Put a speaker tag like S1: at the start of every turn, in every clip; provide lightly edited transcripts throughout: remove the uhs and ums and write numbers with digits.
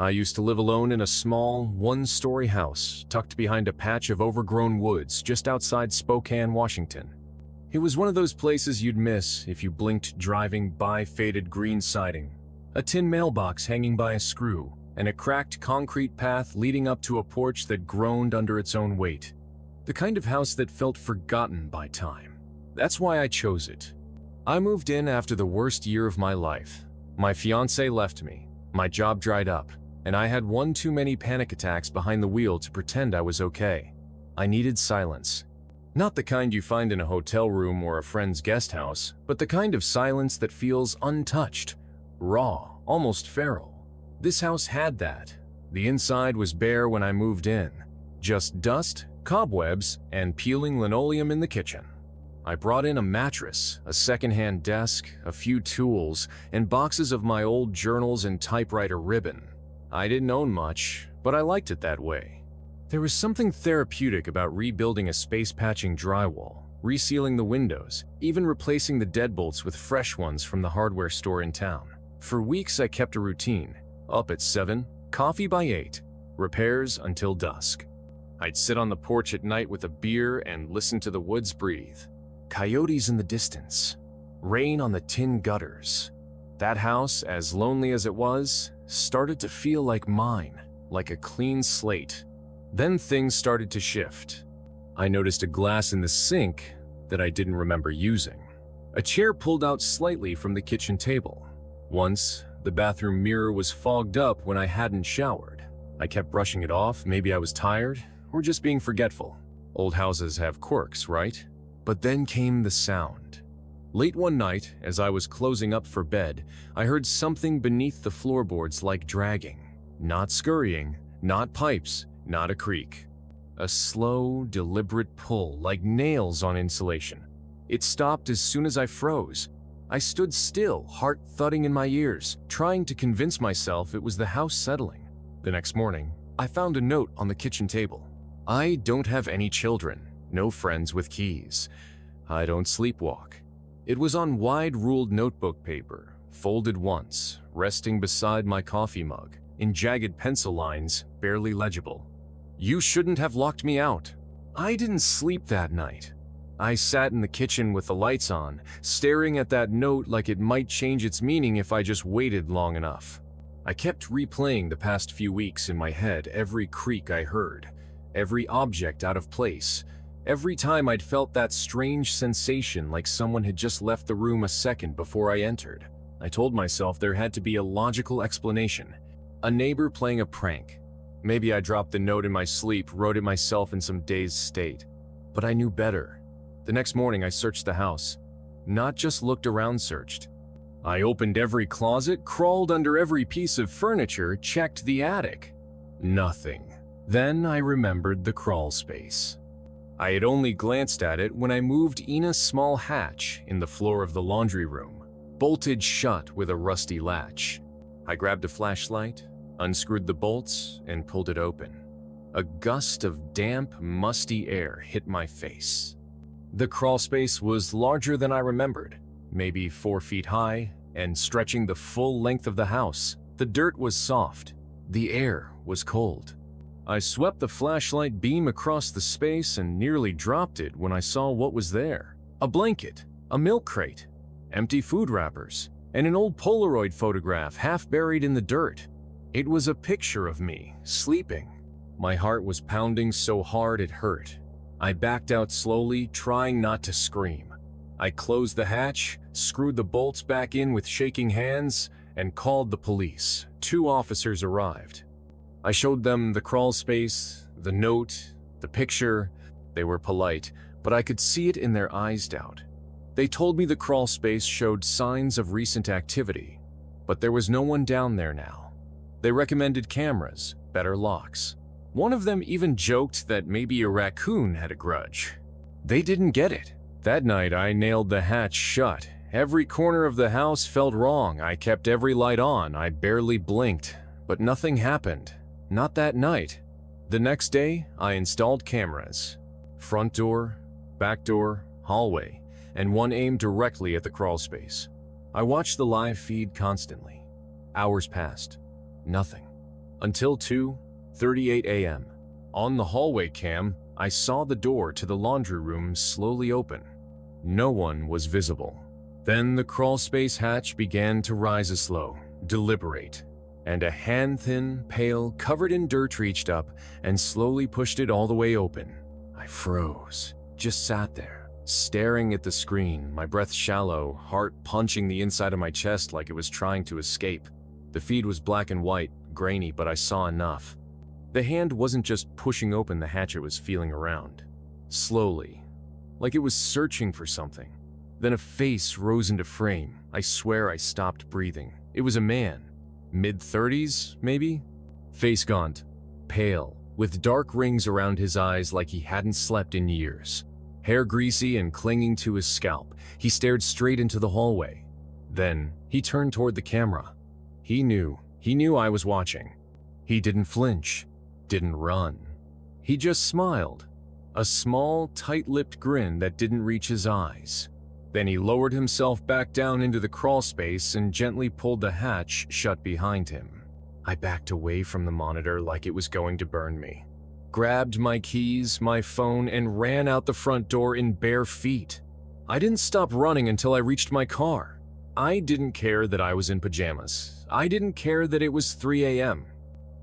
S1: I used to live alone in a small, one-story house tucked behind a patch of overgrown woods just outside Spokane, Washington. It was one of those places you'd miss if you blinked driving by faded green siding, a tin mailbox hanging by a screw, and a cracked concrete path leading up to a porch that groaned under its own weight. The kind of house that felt forgotten by time. That's why I chose it. I moved in after the worst year of my life. My fiancée left me, my job dried up, and I had one too many panic attacks behind the wheel to pretend I was okay. I needed silence. Not the kind you find in a hotel room or a friend's guest house, but the kind of silence that feels untouched, raw, almost feral. This house had that. The inside was bare when I moved in. Just dust, cobwebs, and peeling linoleum in the kitchen. I brought in a mattress, a secondhand desk, a few tools, and boxes of my old journals and typewriter ribbon. I didn't own much, but I liked it that way. There was something therapeutic about rebuilding a space-patching drywall, resealing the windows, even replacing the deadbolts with fresh ones from the hardware store in town. For weeks I kept a routine. Up at 7, coffee by 8, repairs until dusk. I'd sit on the porch at night with a beer and listen to the woods breathe. Coyotes in the distance. Rain on the tin gutters. That house, as lonely as it was, started to feel like mine, like a clean slate. Then things started to shift. I noticed a glass in the sink that I didn't remember using. A chair pulled out slightly from the kitchen table. Once, the bathroom mirror was fogged up when I hadn't showered. I kept brushing it off, maybe I was tired, or just being forgetful. Old houses have quirks, right? But then came the sound. Late one night, as I was closing up for bed, I heard something beneath the floorboards like dragging. Not scurrying, not pipes, not a creak. A slow, deliberate pull, like nails on insulation. It stopped as soon as I froze. I stood still, heart thudding in my ears, trying to convince myself it was the house settling. The next morning, I found a note on the kitchen table. I don't have any children, no friends with keys. I don't sleepwalk. It was on wide-ruled notebook paper, folded once, resting beside my coffee mug, in jagged pencil lines, barely legible. You shouldn't have locked me out. I didn't sleep that night. I sat in the kitchen with the lights on, staring at that note like it might change its meaning if I just waited long enough. I kept replaying the past few weeks in my head, every creak I heard, every object out of place, every time I'd felt that strange sensation like someone had just left the room a second before I entered. I told myself there had to be a logical explanation. A neighbor playing a prank. Maybe I dropped the note in my sleep, wrote it myself in some dazed state. But I knew better. The next morning I searched the house. Not just looked around, searched. I opened every closet, crawled under every piece of furniture, checked the attic. Nothing. Then I remembered the crawl space. I had only glanced at it when I moved Ina's small hatch in the floor of the laundry room, bolted shut with a rusty latch. I grabbed a flashlight, unscrewed the bolts, and pulled it open. A gust of damp, musty air hit my face. The crawl space was larger than I remembered, maybe 4 feet high, and stretching the full length of the house. The dirt was soft. The air was cold. I swept the flashlight beam across the space and nearly dropped it when I saw what was there. A blanket, a milk crate, empty food wrappers, and an old Polaroid photograph half buried in the dirt. It was a picture of me, sleeping. My heart was pounding so hard it hurt. I backed out slowly, trying not to scream. I closed the hatch, screwed the bolts back in with shaking hands, and called the police. 2 officers arrived. I showed them the crawl space, the note, the picture. They were polite, but I could see it in their eyes doubt. They told me the crawl space showed signs of recent activity, but there was no one down there now. They recommended cameras, better locks. One of them even joked that maybe a raccoon had a grudge. They didn't get it. That night I nailed the hatch shut. Every corner of the house felt wrong. I kept every light on. I barely blinked, but nothing happened. Not that night. The next day, I installed cameras. Front door, back door, hallway, and one aimed directly at the crawl space. I watched the live feed constantly. Hours passed. Nothing. until 2:38 a.m. On the hallway cam, I saw the door to the laundry room slowly open. No one was visible. Then the crawlspace hatch began to rise slow, deliberate, and a hand-thin pail covered in dirt reached up and slowly pushed it all the way open. I froze, just sat there, staring at the screen, my breath shallow, heart punching the inside of my chest like it was trying to escape. The feed was black and white, grainy, but I saw enough. The hand wasn't just pushing open the hatch, it was feeling around. Slowly, like it was searching for something. Then a face rose into frame. I swear I stopped breathing. It was a man. Mid-30s, maybe? Face gaunt, pale, with dark rings around his eyes like he hadn't slept in years. Hair greasy and clinging to his scalp, he stared straight into the hallway. Then, he turned toward the camera. He knew I was watching. He didn't flinch, didn't run. He just smiled. A small, tight-lipped grin that didn't reach his eyes. Then he lowered himself back down into the crawlspace and gently pulled the hatch shut behind him. I backed away from the monitor like it was going to burn me. Grabbed my keys, my phone, and ran out the front door in bare feet. I didn't stop running until I reached my car. I didn't care that I was in pajamas. I didn't care that it was 3 a.m.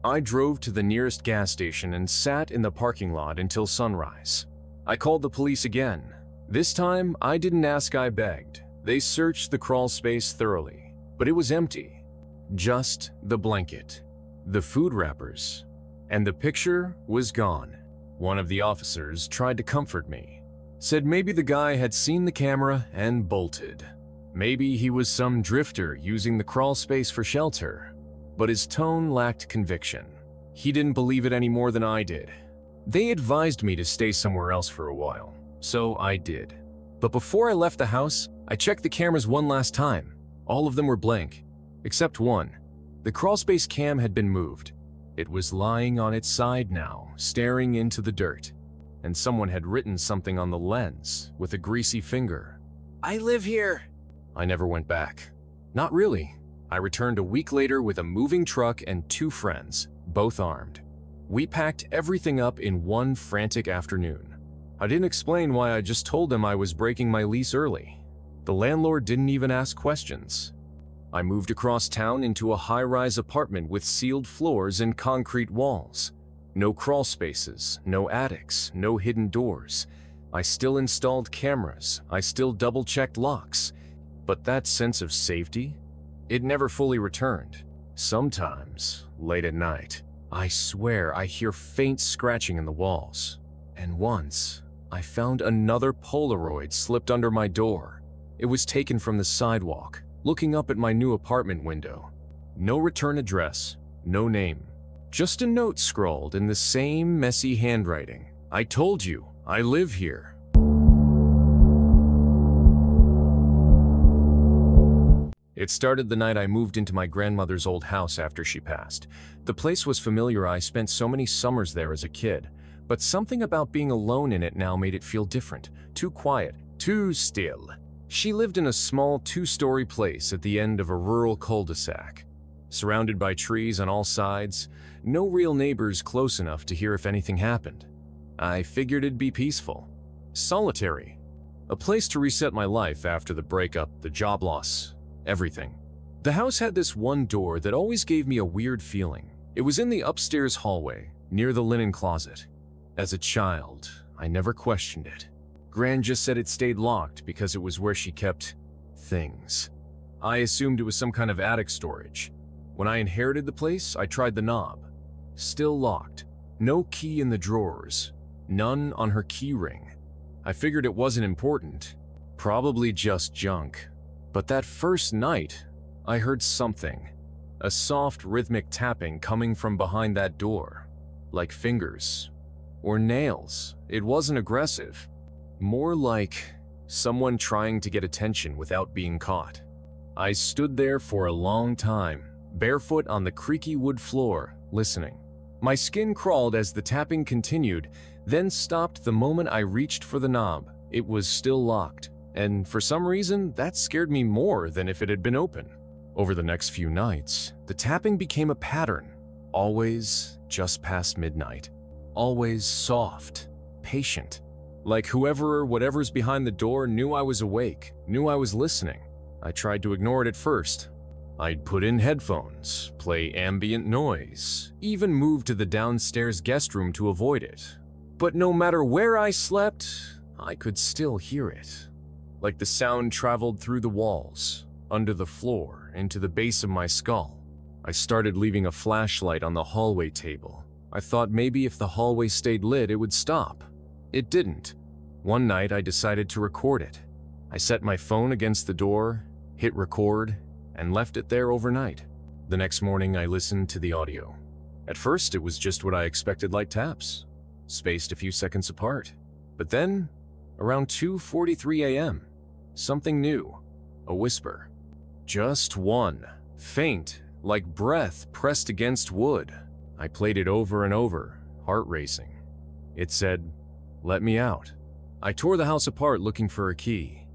S1: I drove to the nearest gas station and sat in the parking lot until sunrise. I called the police again. This time, I didn't ask, I begged. They searched the crawl space thoroughly, but it was empty. Just the blanket, the food wrappers, and the picture was gone. One of the officers tried to comfort me, said maybe the guy had seen the camera and bolted. Maybe he was some drifter using the crawl space for shelter, but his tone lacked conviction. He didn't believe it any more than I did. They advised me to stay somewhere else for a while. So I did. But before I left the house, I checked the cameras one last time. All of them were blank, except one. The crawlspace cam had been moved. It was lying on its side now, staring into the dirt. And someone had written something on the lens with a greasy finger. "I live here." I never went back. Not really. I returned a week later with a moving truck and 2 friends, both armed. We packed everything up in one frantic afternoon. I didn't explain why, I just told them I was breaking my lease early. The landlord didn't even ask questions. I moved across town into a high-rise apartment with sealed floors and concrete walls. No crawl spaces, no attics, no hidden doors. I still installed cameras, I still double-checked locks. But that sense of safety? It never fully returned. Sometimes, late at night, I swear I hear faint scratching in the walls. And once, I found another Polaroid slipped under my door. It was taken from the sidewalk, looking up at my new apartment window. No return address, no name. Just a note scrawled in the same messy handwriting. "I told you, I live here." It started the night I moved into my grandmother's old house after she passed. The place was familiar, I spent so many summers there as a kid. But something about being alone in it now made it feel different, too quiet, too still. She lived in a small 2-story place at the end of a rural cul-de-sac. Surrounded by trees on all sides, no real neighbors close enough to hear if anything happened. I figured it'd be peaceful. Solitary. A place to reset my life after the breakup, the job loss, everything. The house had this one door that always gave me a weird feeling. It was in the upstairs hallway, near the linen closet. As a child, I never questioned it. Gran just said it stayed locked because it was where she kept things. I assumed it was some kind of attic storage. When I inherited the place, I tried the knob. Still locked. No key in the drawers. None on her key ring. I figured it wasn't important. Probably just junk. But that first night, I heard something. A soft, rhythmic tapping coming from behind that door. Like fingers. Or nails. It wasn't aggressive. More like someone trying to get attention without being caught. I stood there for a long time, barefoot on the creaky wood floor, listening. My skin crawled as the tapping continued, then stopped the moment I reached for the knob. It was still locked, and for some reason, that scared me more than if it had been open. Over the next few nights, the tapping became a pattern. Always just past midnight. Always soft, patient. Like whoever or whatever's behind the door knew I was awake, knew I was listening. I tried to ignore it at first. I'd put in headphones, play ambient noise, even move to the downstairs guest room to avoid it. But no matter where I slept, I could still hear it. Like the sound traveled through the walls, under the floor, into the base of my skull. I started leaving a flashlight on the hallway table. I thought maybe if the hallway stayed lit, it would stop. It didn't. One night, I decided to record it. I set my phone against the door, hit record, and left it there overnight. The next morning, I listened to the audio. At first, it was just what I expected, like taps, spaced a few seconds apart. But then, around 2:43 a.m., something new, a whisper. Just one, faint, like breath pressed against wood. I played it over and over, heart racing. It said, "Let me out." I tore the house apart looking for a key.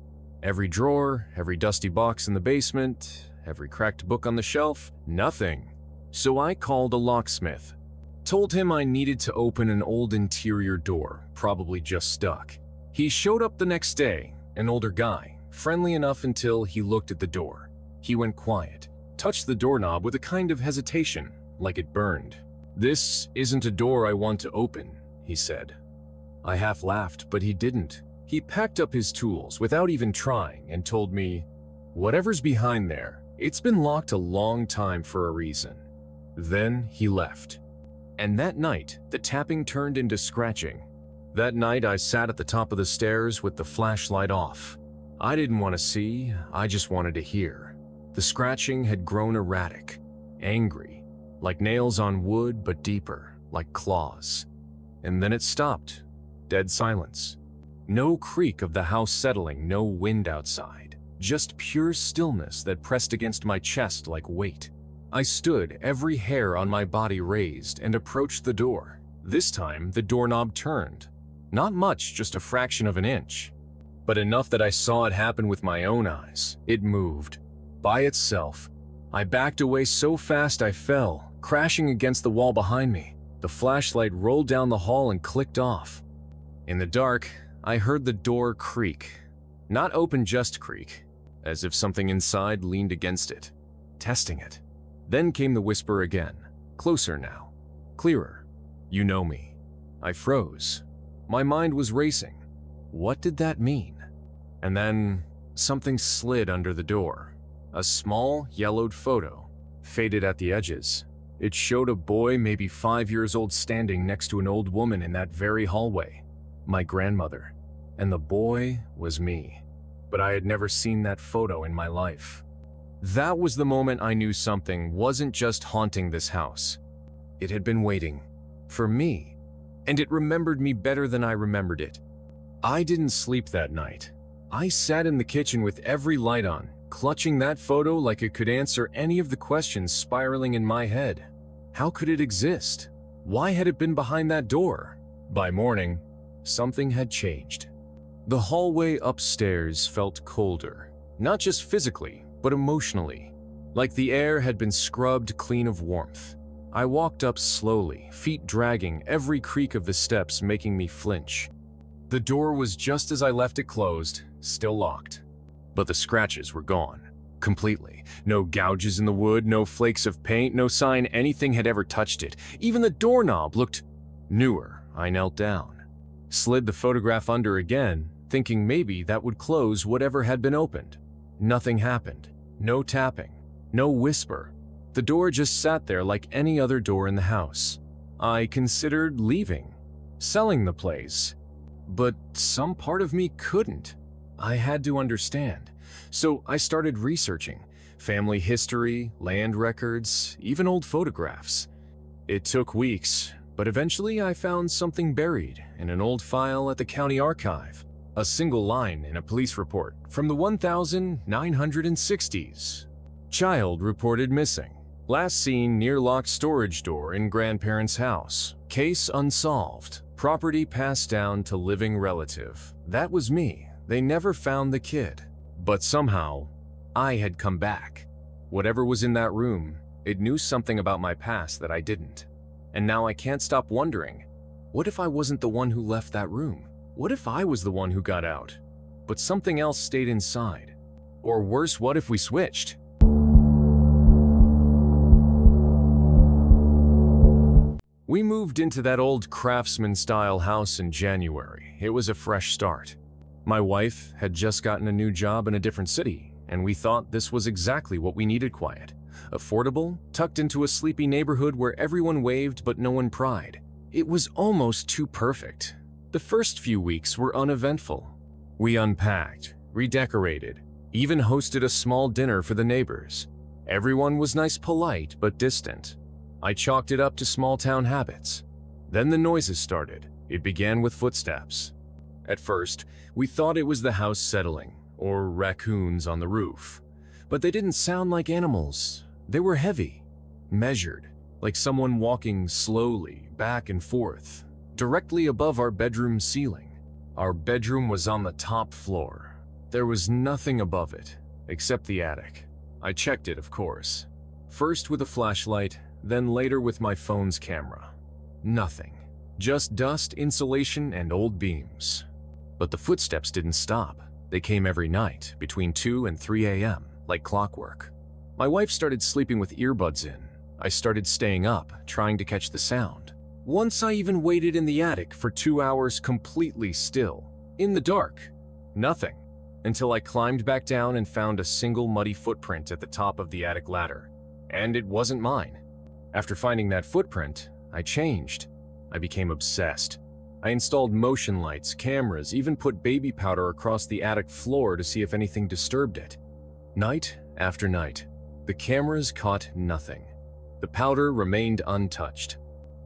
S1: Every drawer, every dusty box in the basement, every cracked book on the shelf, nothing. So I called a locksmith. Told him I needed to open an old interior door, probably just stuck. He showed up the next day, an older guy, friendly enough until he looked at the door. He went quiet, touched the doorknob with a kind of hesitation, like it burned. "This isn't a door I want to open," he said. I half laughed, but he didn't. He packed up his tools without even trying and told me, "Whatever's behind there, it's been locked a long time for a reason." Then he left. And that night, the tapping turned into scratching. That night, I sat at the top of the stairs with the flashlight off. I didn't want to see, I just wanted to hear. The scratching had grown erratic, angry, like nails on wood, but deeper, like claws. And then it stopped. Dead silence. No creak of the house settling, no wind outside. Just pure stillness that pressed against my chest like weight. I stood, every hair on my body raised, and approached the door. This time, the doorknob turned. Not much, just a fraction of an inch. But enough that I saw it happen with my own eyes. It moved. By itself. I backed away so fast I fell, crashing against the wall behind me. The flashlight rolled down the hall and clicked off. In the dark, I heard the door creak. Not open, just creak, as if something inside leaned against it, testing it. Then came the whisper again, closer now, clearer. "You know me." I froze. My mind was racing. What did that mean? And then something slid under the door. A small, yellowed photo, faded at the edges. It showed a boy maybe 5 years old standing next to an old woman in that very hallway. My grandmother. And the boy was me. But I had never seen that photo in my life. That was the moment I knew something wasn't just haunting this house. It had been waiting. For me. And it remembered me better than I remembered it. I didn't sleep that night. I sat in the kitchen with every light on, clutching that photo like it could answer any of the questions spiraling in my head. How could it exist? Why had it been behind that door? By morning, something had changed. The hallway upstairs felt colder, not just physically, but emotionally, like the air had been scrubbed clean of warmth. I walked up slowly, feet dragging, every creak of the steps making me flinch. The door was just as I left it closed, still locked. But the scratches were gone, completely. No gouges in the wood, no flakes of paint, no sign anything had ever touched it. Even the doorknob looked newer. I knelt down, slid the photograph under again, thinking maybe that would close whatever had been opened. Nothing happened. No tapping. No whisper. The door just sat there like any other door in the house. I considered leaving, selling the place. But some part of me couldn't. I had to understand. So I started researching. Family history, land records, even old photographs. It took weeks, but eventually I found something buried in an old file at the county archive. A single line in a police report from the 1960s. Child reported missing. Last seen near locked storage door in grandparents' house. Case unsolved. Property passed down to living relative. That was me. They never found the kid. But somehow, I had come back. Whatever was in that room, It knew something about my past that I didn't. And now I can't stop wondering, what if I wasn't the one who left that room? What if I was the one who got out, but something else stayed inside? Or worse, what if we switched? We moved into that old craftsman-style house in January. It was a fresh start. My wife had just gotten a new job in a different city, and we thought this was exactly what we needed: quiet, affordable, tucked into a sleepy neighborhood where everyone waved but no one pried. It was almost too perfect. The first few weeks were uneventful. We unpacked, redecorated, even hosted a small dinner for the neighbors. Everyone was nice, polite, but distant. I chalked it up to small-town habits. Then the noises started. It began with footsteps. At first, we thought it was the house settling, or raccoons on the roof. But they didn't sound like animals. They were heavy, measured, like someone walking slowly back and forth, directly above our bedroom ceiling. Our bedroom was on the top floor. There was nothing above it, except the attic. I checked it, of course. First with a flashlight, then later with my phone's camera. Nothing. Just dust, insulation, and old beams. But the footsteps didn't stop. They came every night, between 2 and 3 a.m., like clockwork. My wife started sleeping with earbuds in. I started staying up, trying to catch the sound. Once I even waited in the attic for 2 hours completely still, in the dark. Nothing. Until I climbed back down and found a single muddy footprint at the top of the attic ladder. And it wasn't mine. After finding that footprint, I changed. I became obsessed. I installed motion lights, cameras, even put baby powder across the attic floor to see if anything disturbed it. Night after night, the cameras caught nothing. The powder remained untouched.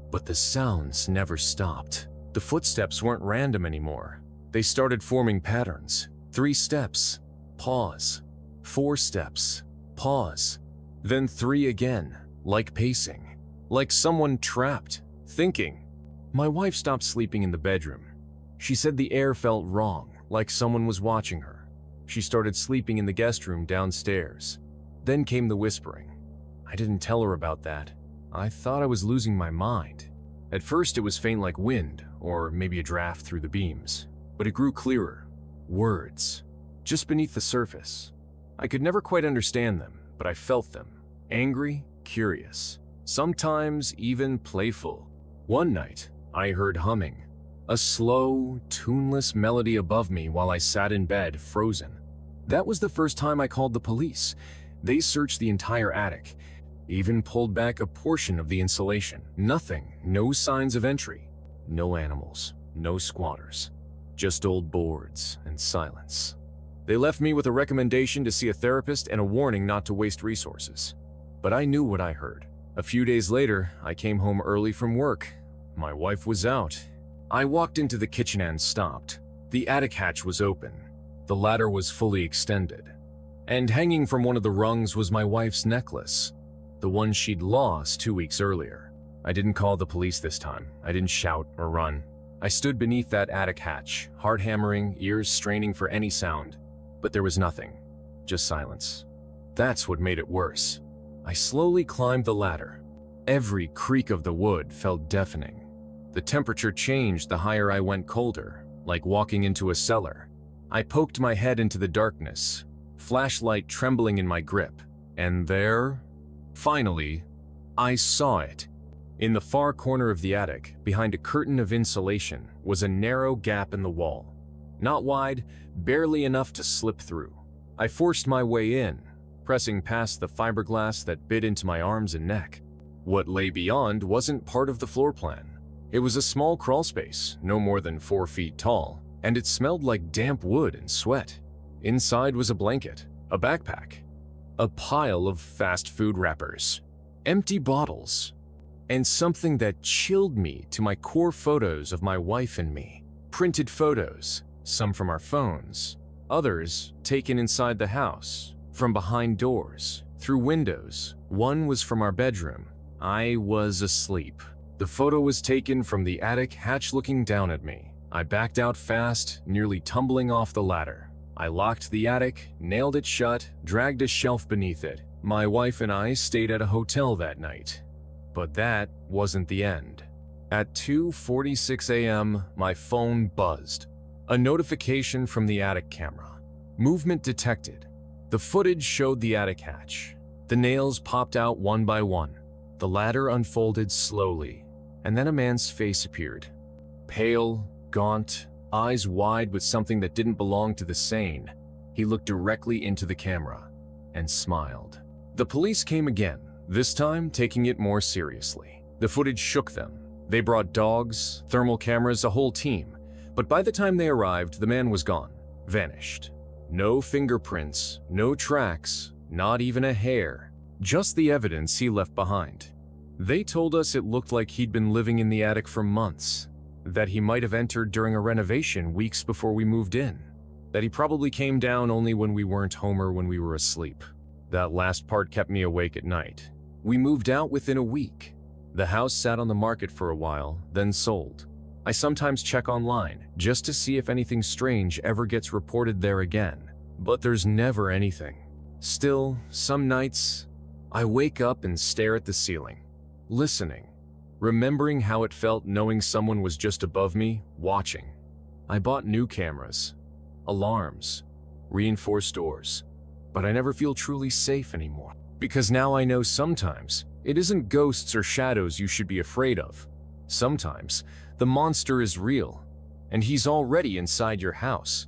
S1: But the sounds never stopped. The footsteps weren't random anymore. They started forming patterns. 3 steps, pause. 4 steps, pause. Then 3 again, like pacing. Like someone trapped, thinking. My wife stopped sleeping in the bedroom. She said the air felt wrong, like someone was watching her. She started sleeping in the guest room downstairs. Then came the whispering. I didn't tell her about that. I thought I was losing my mind. At first it was faint like wind, or maybe a draft through the beams. But it grew clearer. Words. Just beneath the surface. I could never quite understand them, but I felt them. Angry, curious. Sometimes even playful. One night, I heard humming. A slow, tuneless melody above me while I sat in bed, frozen. That was the first time I called the police. They searched the entire attic, even pulled back a portion of the insulation. Nothing, no signs of entry. No animals, no squatters. Just old boards and silence. They left me with a recommendation to see a therapist and a warning not to waste resources. But I knew what I heard. A few days later, I came home early from work. My wife was out. I walked into the kitchen and stopped. The attic hatch was open. The ladder was fully extended. And hanging from one of the rungs was my wife's necklace, the one she'd lost 2 weeks earlier. I didn't call the police this time. I didn't shout or run. I stood beneath that attic hatch, heart hammering, ears straining for any sound. But there was nothing, just silence. That's what made it worse. I slowly climbed the ladder. Every creak of the wood felt deafening. The temperature changed the higher I went, colder, like walking into a cellar. I poked my head into the darkness, flashlight trembling in my grip, and there, finally, I saw it. In the far corner of the attic, behind a curtain of insulation, was a narrow gap in the wall. Not wide, barely enough to slip through. I forced my way in, pressing past the fiberglass that bit into my arms and neck. What lay beyond wasn't part of the floor plan. It was a small crawl space, no more than 4 feet tall, and it smelled like damp wood and sweat. Inside was a blanket, a backpack, a pile of fast food wrappers, empty bottles, and something that chilled me to my core: photos of my wife and me. Printed photos, some from our phones, others taken inside the house, from behind doors, through windows. One was from our bedroom. I was asleep. The photo was taken from the attic hatch looking down at me. I backed out fast, nearly tumbling off the ladder. I locked the attic, nailed it shut, dragged a shelf beneath it, My wife and I stayed at a hotel that night, but that wasn't the end. At 2:46 a.m., my phone buzzed. A notification from the attic camera. Movement detected. The footage showed the attic hatch. The nails popped out one by one. The ladder unfolded slowly, and then a man's face appeared. Pale, gaunt, eyes wide with something that didn't belong to the sane. He looked directly into the camera and smiled. The police came again, this time taking it more seriously. The footage shook them. They brought dogs, thermal cameras, a whole team. But by the time they arrived, the man was gone, vanished. No fingerprints, no tracks, not even a hair. Just the evidence he left behind. They told us it looked like he'd been living in the attic for months, that he might have entered during a renovation weeks before we moved in, that he probably came down only when we weren't home or when we were asleep. That last part kept me awake at night. We moved out within a week. The house sat on the market for a while, then sold. I sometimes check online, just to see if anything strange ever gets reported there again, but there's never anything. Still, some nights, I wake up and stare at the ceiling, listening, remembering how it felt knowing someone was just above me, watching. I bought new cameras, alarms, reinforced doors, but I never feel truly safe anymore. Because now I know sometimes it isn't ghosts or shadows you should be afraid of. Sometimes the monster is real, and he's already inside your house,